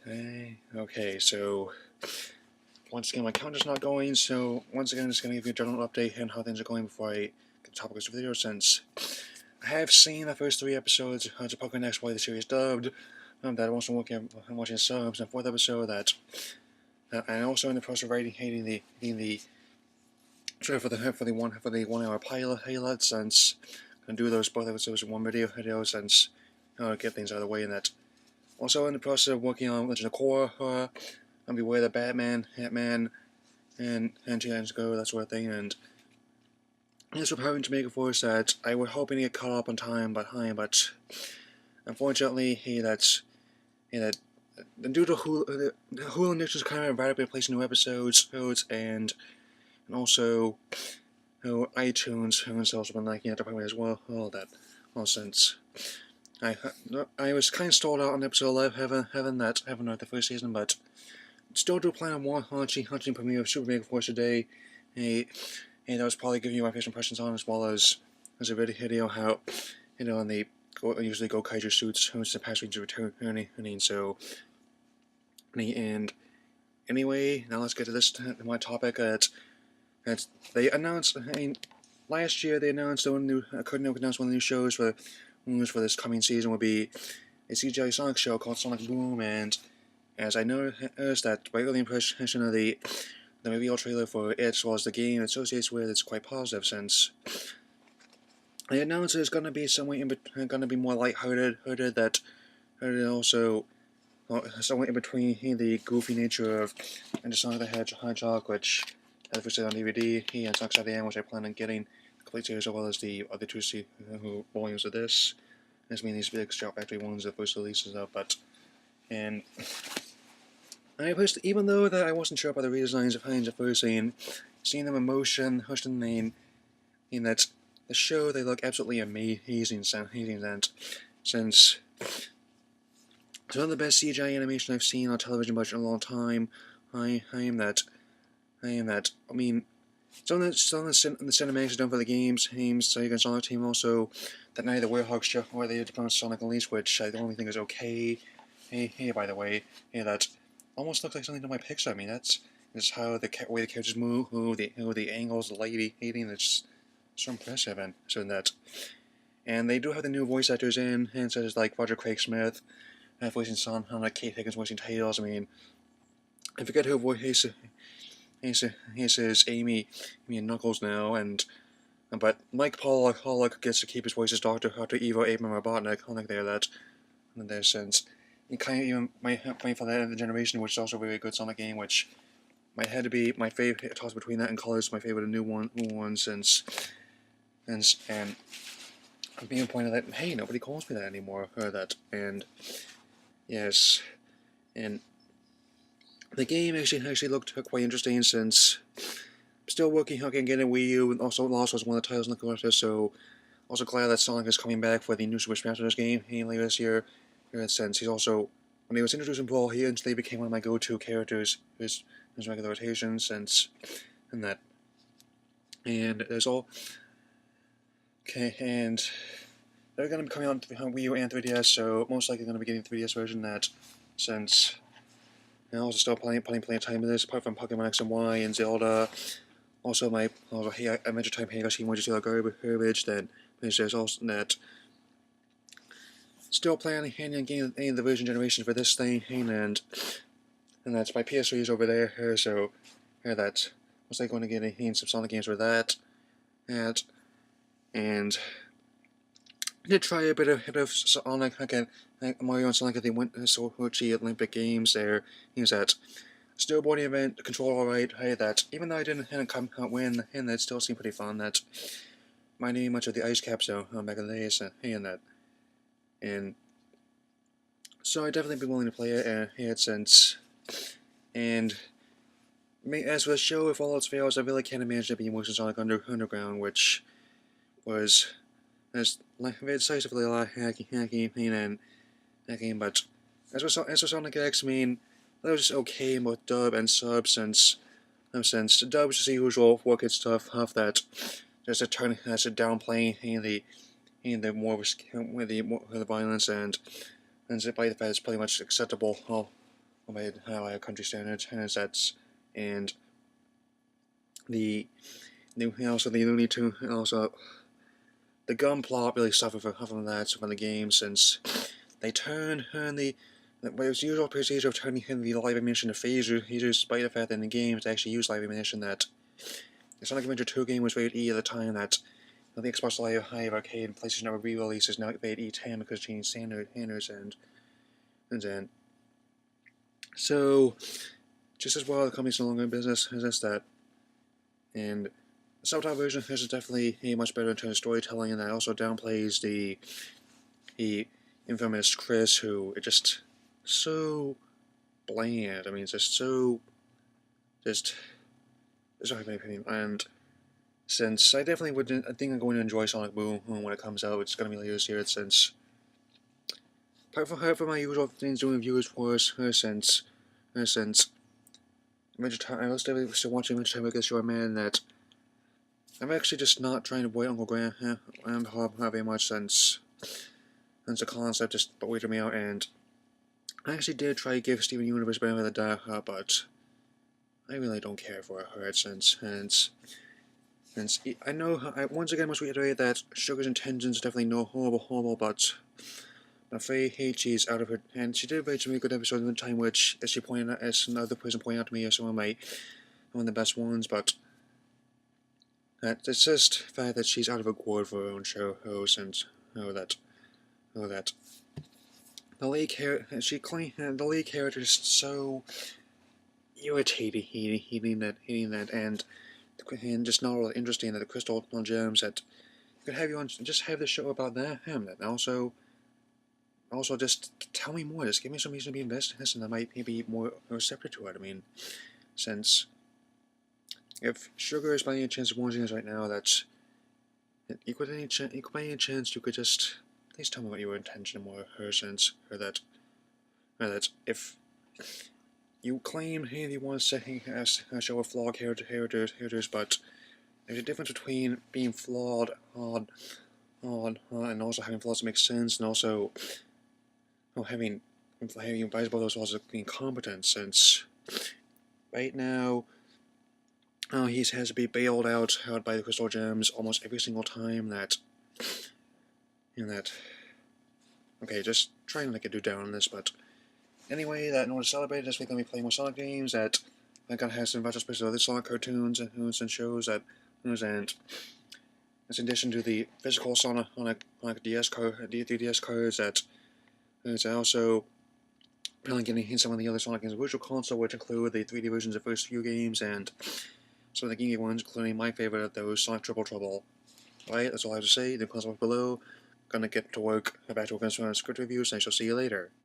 Okay, so once again my counter's not going, so once again I'm just going to give you a general update on how things are going before I get to the topic of the video, since I have seen the first 3 episodes of the Pokemon X Y the series dubbed, that I'm also watching subs, and 4th episode that and also in the process of hating the trailer for the 1 hour pilot, since I'm gonna do both episodes in one video since get things out of the way, and that also in the process of working on Legend of Korra, and Beware the Batman, Hitman, and 2 Hands Go, that sort of thing, and just preparing to make a voice that I was hoping to get caught up on time behind, but unfortunately, due to Hulu News kind of erratically placing new episodes, and also iTunes has also been liking that department as well. All that, since I was kind of stalled out on episode 11, having the first season, but still do plan on watching premiere of Super Mega Force today. And I was probably giving you my first impressions on, as well as a video how and they usually go kaiju suits who's the past week's returning. So and anyway, now let's get to my topic. That they announced. Last year they announced one of the new shows for this coming season would be a CGI Sonic show called Sonic Boom, and as I noticed that my early impression of the reveal trailer for it, as well as the game it associates with, it's quite positive, since they announced it's going to be going to be more lighthearted, and also somewhat in between the goofy nature of and the Sonic the Hedgehog, which as we said on DVD, and Sonic at the End, which I plan on getting the complete series, as well as the other 2 volumes of this. This means these big Scout Factory ones, the first releases of, and even though that I wasn't sure about the redesigns of Heinz at first, seeing them in motion, in that the show, they look absolutely amazing, since it's one of the best CGI animation I've seen on television budget in a long time. I mean, some of the cinematics done for the games, so you can Sonic Team also, that Night of the Werehog show, where they did Sonic Unleashed, which I only think is okay. Hey, by the way, that almost looks like something done by Pixar. I mean, that's how the way the characters move, the angles, the lighting, it's so impressive, and so that. And they do have the new voice actors in, and such as like Roger Craig Smith, voicing Sonic, Kate Higgins voicing Tails. I mean, I forget who voices Amy and Knuckles now, but Mike Pollock gets to keep his voice as Dr. Evo Abraham Robotnik. I think they're that in their sense. You kind of even might play for that in the generation, which is also a very good Sonic game, which might have to be my favorite. Toss between that and Colors, my favorite new one since and being pointed that hey, nobody calls me that anymore. And yes, and the game actually looked quite interesting, since I'm still working on getting a Wii U, and also Lost was one of the titles in the collector, so also glad that Sonic is coming back for the new Super Smash Bros. Game later this year, since he's also, when he was introduced in Brawl, he instantly became one of my go-to characters, his regular rotation, and there's all, okay, and they're going to be coming out on Wii U and 3DS, so most likely going to be getting the 3DS version, since I'm also still playing time with this, apart from Pokemon X and Y and Zelda. Also, I mentioned time playing Game Watch Garbage, then there's also that. Still planning on getting any of the version generations for this thing, and that's my PS3 is over there, so that's most likely going to get some Sonic games for that. And I did try a bit of Sonic, again, Mario and Sonic at the Sochi Olympic Games there. That snowboarding event, control alright, that even though I didn't come out win, and that still seemed pretty fun, that reminded me much of the Ice Cap show back in the days, and so I'd definitely be willing to play it, since, and as for the show, if all else fails, I really can't imagine it being worse than Sonic Underground, which was very decisively a lot of hacking, but as for Sonic X, I mean, that was just okay in both dub and sub, since the dub was just the usual work stuff of that, just downplaying the more with the violence, and by the fact it's pretty much acceptable by country standards, and the also the Looney Tunes, and also the gun plot really suffered from that from the game, since they turn the its usual procedure of turning the live ammunition to phaser, despite the fact that in the game to actually use live ammunition, that the Sonic Adventure 2 game was rated E at the time, that the Xbox Live Arcade and PlayStation Network re-release is now rated E10 because of changing standards, and so just as well the company's no longer in business as just that. And the subtitle version is definitely much better in terms of storytelling, and that also downplays the infamous Chris, who is just so bland. I mean, it's just so sorry, my opinion. And since I definitely I think I'm going to enjoy Sonic Boom when it comes out. It's going to be later this year, since apart from my usual things doing reviews for us, since Adventure Time, I was definitely still watching Adventure Time with this short man, that I'm actually just not trying to avoid Uncle Graham very much, since the concept just weirded me out, and I actually did try to give Steven Universe a benefit of the doubt, but I really don't care for her, since I know, once again must reiterate that Sugar's intentions are definitely no horrible, but I'm afraid she's out of her, and she did a very good episode in the time, which, as she pointed out, as another person pointed out to me, is one of the best ones, but it's just the fact that she's out of her gourd for her own show, and that the lead character is so irritating, hating that, and just not really interesting, that the crystal gems, that you could have you on, just have the show about that, and also just tell me more, just give me some reason to be invested in this, and I might be more receptive to it. I mean, since if Sugar is by any chance watching this right now, that by any chance you could just please tell me what your intention were, or that if you claim, hey, you want to say show a flawed characters, but there's a difference between being flawed and also having flaws that make sense, and also having advised about those flaws as being competent, since right now he has to be bailed out by the crystal gems almost every single time, okay, just trying to get do down on this, but anyway, that in order to celebrate this week, I'm going to be playing more Sonic games, that I'm going to have some virtual spaces of other Sonic cartoons and shows, and in addition to the physical Sonic DS cards, that I also plan on getting some of the other Sonic games on Virtual Console, which include the 3D versions of the first few games, and some of the Game Gear ones, including my favorite of those, Sonic Triple Trouble. Alright, that's all I have to say. The console below. Gonna get to work, back to work on script reviews, and I shall see you later.